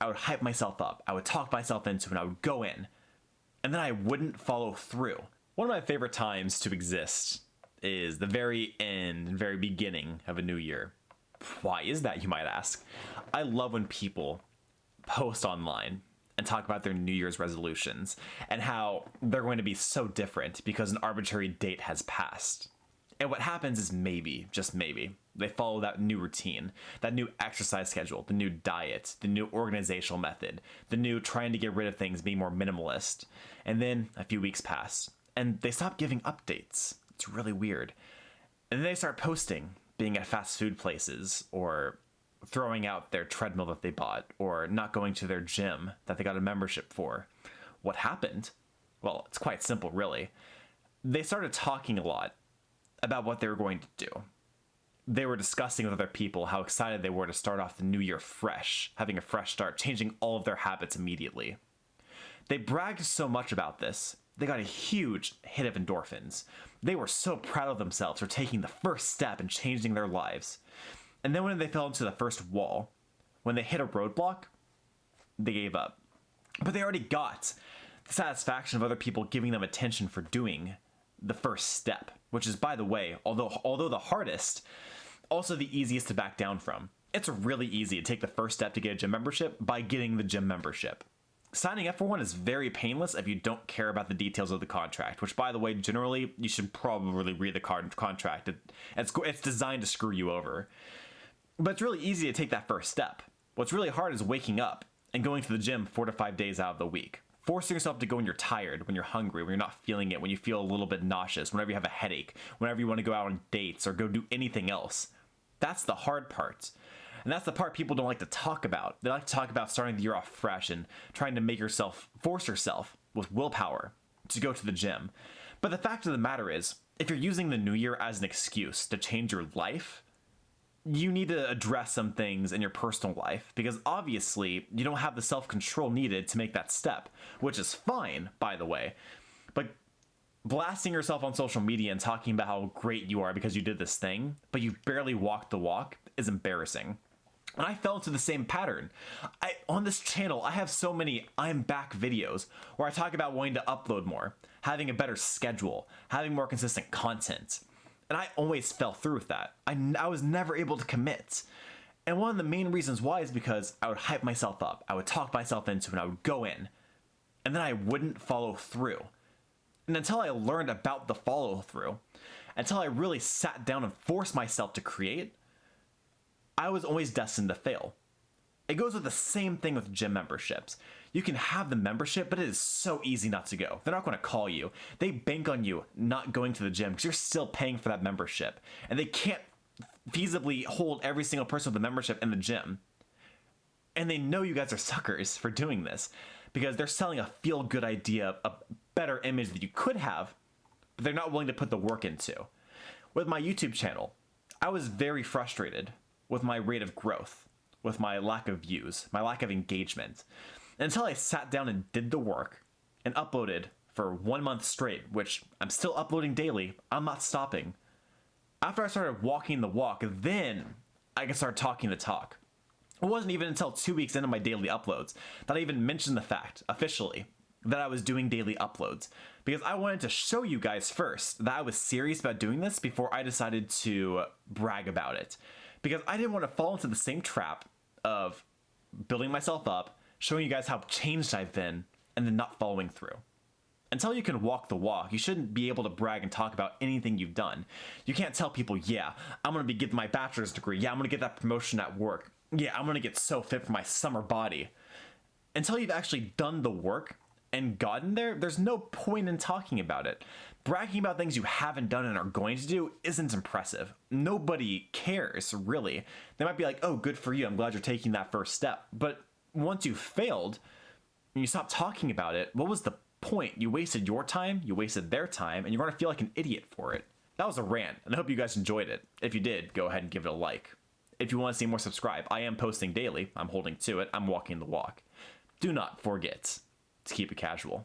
I would hype myself up, I would talk myself into it, and I would go in, and then I wouldn't follow through. One of my favorite times to exist is the very end and very beginning of a new year. Why is that, you might ask? I love when people post online and talk about their New Year's resolutions and how they're going to be so different because an arbitrary date has passed. And what happens is maybe, just maybe, they follow that new routine, that new exercise schedule, the new diet, the new organizational method, the new trying to get rid of things, being more minimalist. And then a few weeks pass and they stop giving updates. It's really weird. And then they start posting, being at fast food places or throwing out their treadmill that they bought or not going to their gym that they got a membership for. What happened? Well, it's quite simple, really. They started talking a lot about what they were going to do. They were discussing with other people how excited they were to start off the new year fresh, having a fresh start, changing all of their habits immediately. They bragged so much about this, they got a huge hit of endorphins. They were so proud of themselves for taking the first step in changing their lives. And then when they fell into the first wall, when they hit a roadblock, they gave up. But they already got the satisfaction of other people giving them attention for doing the first step, which is, by the way, although the hardest, also the easiest to back down from. It's really easy to take the first step to get a gym membership by getting the gym membership. Signing up for one is very painless if you don't care about the details of the contract, which, by the way, generally, you should probably read the contract. It's designed to screw you over. But it's really easy to take that first step. What's really hard is waking up and going to the gym 4 to 5 days out of the week. Forcing yourself to go when you're tired, when you're hungry, when you're not feeling it, when you feel a little bit nauseous, whenever you have a headache, whenever you want to go out on dates or go do anything else. That's the hard part. And that's the part people don't like to talk about. They like to talk about starting the year off fresh and trying to force yourself with willpower to go to the gym. But the fact of the matter is, if you're using the new year as an excuse to change your life, you need to address some things in your personal life because obviously you don't have the self-control needed to make that step, which is fine, by the way. But blasting yourself on social media and talking about how great you are because you did this thing, but you barely walked the walk is embarrassing. And I fell into the same pattern. On this channel, I have so many I'm back videos where I talk about wanting to upload more, having a better schedule, having more consistent content. And I always fell through with that. I was never able to commit. And one of the main reasons why is because I would hype myself up, I would talk myself into it, and I would go in. And then I wouldn't follow through. And until I learned about the follow through, until I really sat down and forced myself to create, I was always destined to fail. It goes with the same thing with gym memberships. You can have the membership, but it is so easy not to go. They're not going to call you. They bank on you not going to the gym because you're still paying for that membership. And they can't feasibly hold every single person with a membership in the gym. And they know you guys are suckers for doing this because they're selling a feel-good idea, a better image that you could have, but they're not willing to put the work into. With my YouTube channel, I was very frustrated with my rate of growth, with my lack of views, my lack of engagement, until I sat down and did the work and uploaded for 1 month straight, which I'm still uploading daily. I'm not stopping. After I started walking the walk, then I could start talking the talk. It wasn't even until 2 weeks into my daily uploads that I even mentioned the fact, officially, that I was doing daily uploads. Because I wanted to show you guys first that I was serious about doing this before I decided to brag about it. Because I didn't want to fall into the same trap of building myself up, showing you guys how changed I've been, and then not following through. Until you can walk the walk, you shouldn't be able to brag and talk about anything you've done. You can't tell people, yeah, I'm going to be getting my bachelor's degree. Yeah, I'm going to get that promotion at work. Yeah, I'm going to get so fit for my summer body. Until you've actually done the work and gotten there, there's no point in talking about it. Bragging about things you haven't done and are going to do isn't impressive. Nobody cares, really. They might be like, oh, good for you, I'm glad you're taking that first step. But once you've failed, and you stop talking about it, what was the point? You wasted your time, you wasted their time, and you're going to feel like an idiot for it. That was a rant, and I hope you guys enjoyed it. If you did, go ahead and give it a like. If you want to see more, subscribe. I am posting daily. I'm holding to it. I'm walking the walk. Do not forget to keep it casual.